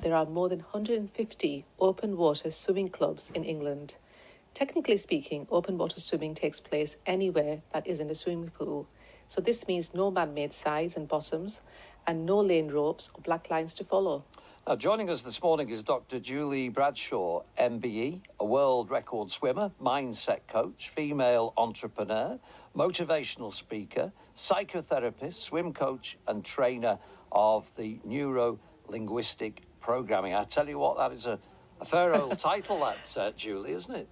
there are more than 150 open water swimming clubs in England. Technically speaking, open water swimming takes place anywhere that isn't a swimming pool. So this means no man-made sides and bottoms and no lane ropes or black lines to follow. Now, joining us this morning is Dr. Julie Bradshaw MBE, a world record swimmer, mindset coach, female entrepreneur, motivational speaker, psychotherapist, swim coach and trainer of the neuro-linguistic programming. I tell you what, that is a fair old title, that, Julie, isn't it?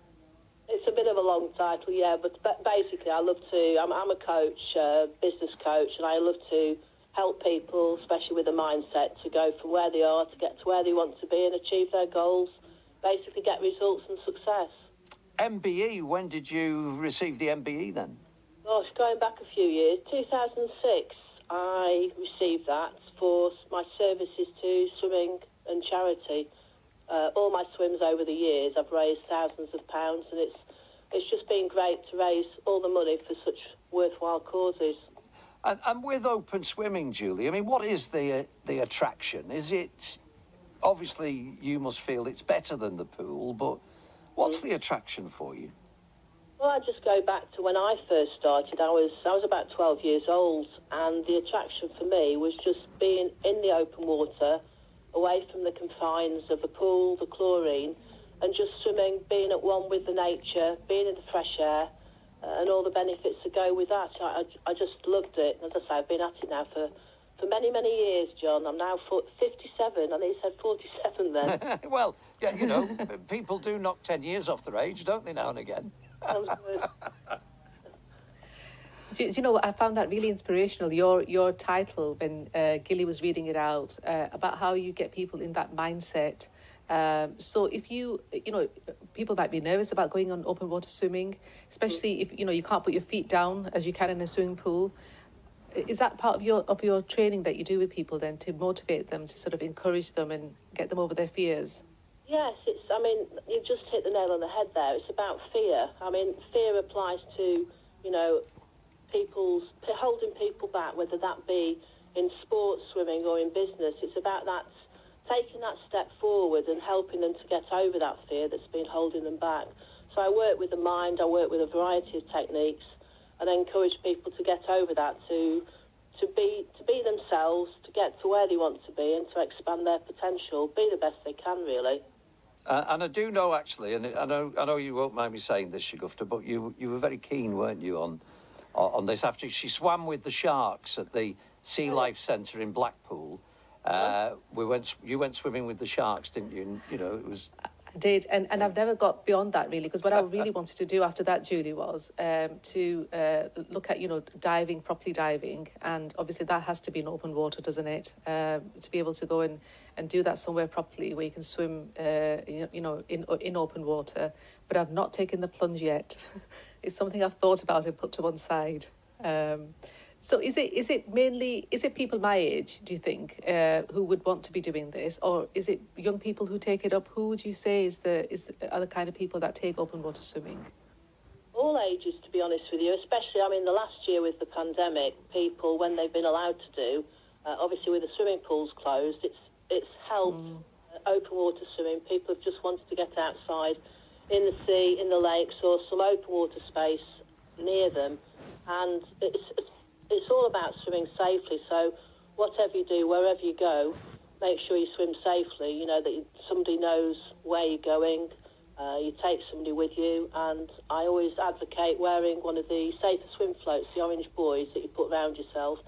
It's a bit of a long title, yeah, but basically I'm a coach, business coach, and I love to help people, especially with a mindset, to go from where they are to get to where they want to be and achieve their goals, basically get results and success. MBE, when did you receive the MBE then? Gosh, going back a few years, 2006, I received that for my services to swimming and charity. All my swims over the years, I've raised thousands of pounds, and it's just been great to raise all the money for such worthwhile causes. And with open swimming, Julie, I mean, what is the attraction? Is it, obviously you must feel it's better than the pool, but what's the attraction for you? Well, I just go back to when I first started. I was about 12 years old, and the attraction for me was just being in the open water, away from the confines of the pool, the chlorine, and just swimming, being at one with the nature, being in the fresh air, and all the benefits that go with that. I just loved it. As I say, I've been at it now for many, many years, John. I'm now 57. I think you said 47 then. Well, yeah, you know, people do knock 10 years off their age, don't they, now and again? Do you know what? I found that really inspirational, your title, when Gilly was reading it out, about how you get people in that mindset. So if you know, people might be nervous about going on open water swimming, especially if, you know, you can't put your feet down as you can in a swimming pool. Is that part of your training that you do with people then, to motivate them, to sort of encourage them and get them over their fears? Yes, you've just hit the nail on the head there. It's about fear. I mean, fear applies to, you know, holding people back, whether that be in sports, swimming or in business. It's about that, taking that step forward and helping them to get over that fear that's been holding them back. So I work with the mind, I work with a variety of techniques, and I encourage people to get over that, to be themselves, to get to where they want to be and to expand their potential, be the best they can, really. And I do know, actually, and I know you won't mind me saying this, Shigufta, but you were very keen, weren't you, on this after she swam with the sharks at the Sea Life Centre in Blackpool. You went swimming with the sharks, didn't you? And, you know, it was... I did, and I've never got beyond that, really, because what I really wanted to do after that, Julie, was to look at, you know, properly diving, and obviously that has to be in open water, doesn't it? To be able to go and do that somewhere properly where you can swim, you know, in open water. But I've not taken the plunge yet. It's something I've thought about and put to one side. So is it people my age, do you think, who would want to be doing this, or is it young people who take it up? Who would you say are the kind of people that take open water swimming? All ages, to be honest with you, especially, I mean, the last year with the pandemic, people, when they've been allowed to do, obviously with the swimming pools closed, it's helped open water swimming. People have just wanted to get outside in the sea, in the lakes, or some open water space near them, and it's all about swimming safely. So whatever you do, wherever you go, make sure you swim safely, you know, that somebody knows where you're going, you take somebody with you, and I always advocate wearing one of the safer swim floats, the orange buoys that you put around yourself.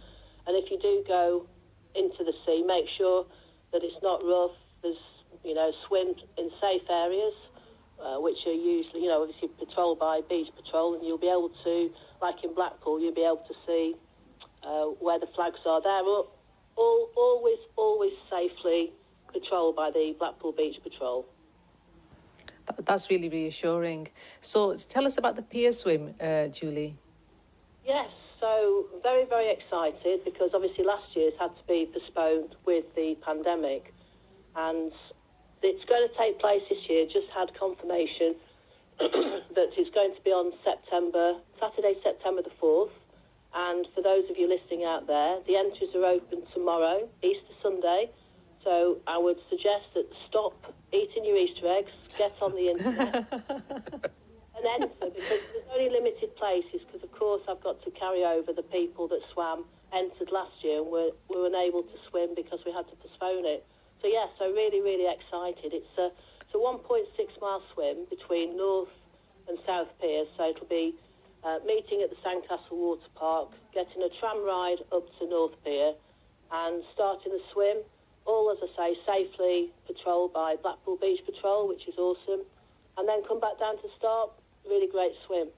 And if you do go into the sea, make sure that it's not rough. There's, you know, swim in safe areas, which are usually, you know, obviously patrolled by Beach Patrol, and you'll be able to, like in Blackpool, you'll be able to see where the flags are. They're always safely patrolled by the Blackpool Beach Patrol. That's really reassuring. So tell us about the Pier Swim, Julie. Yes, so very, very excited, because obviously last year's had to be postponed with the pandemic, and it's going to take place this year. Just had confirmation that it's going to be on Saturday, September the 4th. And for those of you listening out there, the entries are open tomorrow, Easter Sunday. So So I would suggest that stop eating your Easter eggs, get on the internet and enter, because there's only limited places, because of course I've got to carry over the people that entered last year and were unable to swim because we had to postpone it. So yes, so really, really excited. It's a 1.6 mile swim between North and South Pier, so it'll be meeting at the Sandcastle Water Park, getting a tram ride up to North Pier and starting the swim, all, as I say, safely patrolled by Blackpool Beach Patrol, which is awesome, and then come back down to start. Really great swim.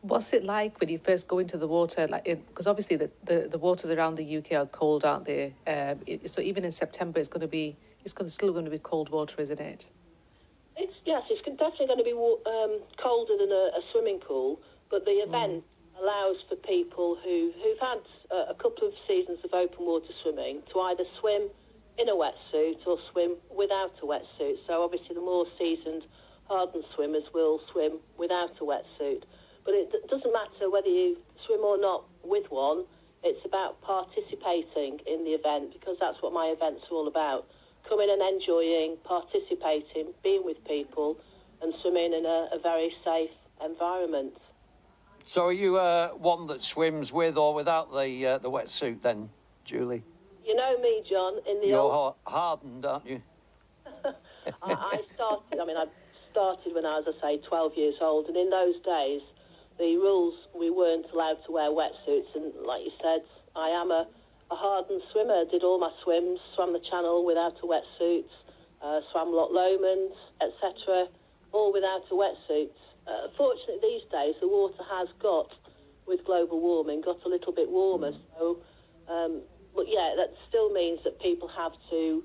What's it like when you first go into the water? Because obviously the waters around the UK are cold, aren't they? So even in September, it's still going to be cold water, isn't it? It's definitely going to be colder than a swimming pool, but the event allows for people who've had a couple of seasons of open water swimming to either swim in a wetsuit or swim without a wetsuit. So obviously the more seasoned, hardened swimmers will swim without a wetsuit. But it doesn't matter whether you swim or not with one. It's about participating in the event, because that's what my event's all about. Coming and enjoying, participating, being with people and swimming in a very safe environment. So are you one that swims with or without the wetsuit then, Julie? You know me, John. You're hardened, aren't you? I started when I was, 12 years old, and in those days, the rules, we weren't allowed to wear wetsuits, and like you said, I am a hardened swimmer. Did all my swims, swam the channel without a wetsuit, swam Loch Lomond, etc., all without a wetsuit. Fortunately, these days, the water has with global warming, got a little bit warmer. So, but yeah, that still means that people have to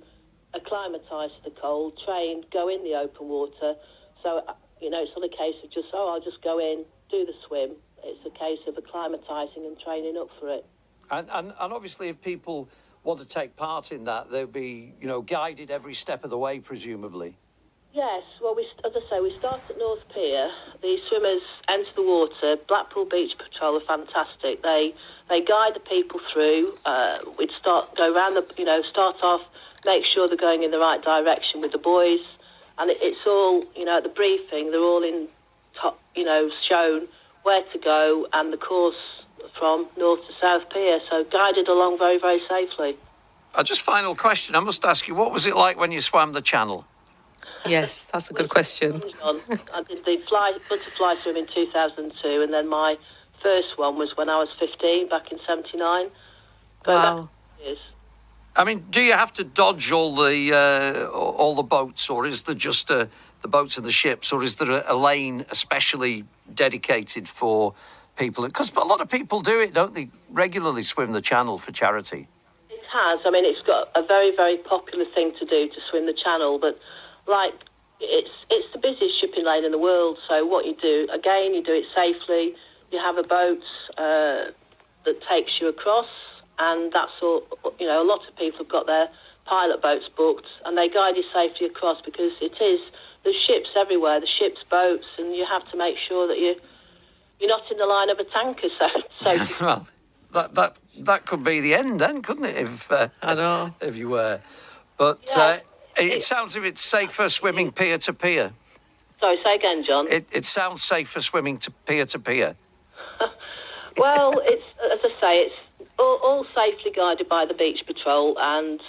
acclimatise to the cold, train, go in the open water. So, it's not a case of just, I'll just go in, do the swim. It's a case of acclimatising and training up for it. And obviously, if people want to take part in that, they'll be, guided every step of the way, presumably. Yes, well, as I say, we start at North Pier. The swimmers enter the water. Blackpool Beach Patrol are fantastic. They guide the people through. We'd go around start off, make sure they're going in the right direction with the boys. And it's all, at the briefing, they're all shown where to go and the course from North to South Pier. So guided along very, very safely. Just final question. I must ask you, what was it like when you swam the channel? Yes, that's a good question. I did the butterfly swim in 2002, and then my first one was when I was 15, back in 79. Wow. I mean, do you have to dodge all the boats, or is there just the boats and the ships, or is there a lane especially dedicated for people? Because a lot of people do it, don't they? Regularly swim the channel for charity. It has. I mean, it's got a very, very popular thing to do, to swim the channel, but it's the busiest shipping lane in the world. So what you do, again, you do it safely. You have a boat that takes you across, and that's all. A lot of people have got their pilot boats booked, and they guide you safely across, because there's ships everywhere, the ships, boats, and you have to make sure that you're not in the line of a tanker. So well, that could be the end then, couldn't it? I know. If you were, but. Yeah. It sounds as if it's safer swimming pier to pier. Sorry, say again, John. It sounds safer swimming to pier. Well, it's, as I say, it's all safely guided by the Beach Patrol, and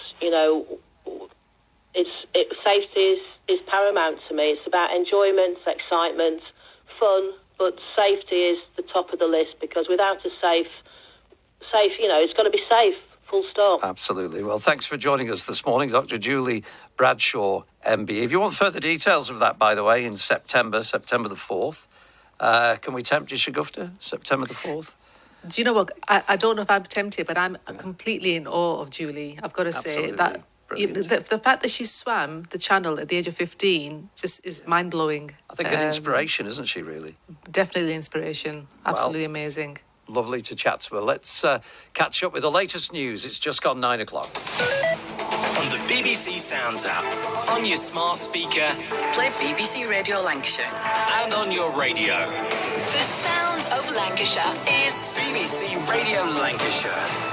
safety is paramount to me. It's about enjoyment, excitement, fun, but safety is the top of the list, because without a safe, it's got to be safe. Full stop. Absolutely. Well, thanks for joining us this morning, Dr. Julie Bradshaw MBE. If you want further details of that, by the way, in September the 4th, can we tempt you, Shigufta? September the 4th? Do you know what? I don't know if I'm tempted, but I'm completely in awe of Julie. I've got to say that the fact that she swam the channel at the age of 15 just is mind-blowing. I think an inspiration, isn't she, really? Definitely inspiration. Absolutely amazing. Lovely to chat to her. Let's catch up with the latest news. It's just gone 9 o'clock. On the BBC Sounds app, on your smart speaker, play BBC Radio Lancashire. And on your radio. The sound of Lancashire is BBC Radio Lancashire.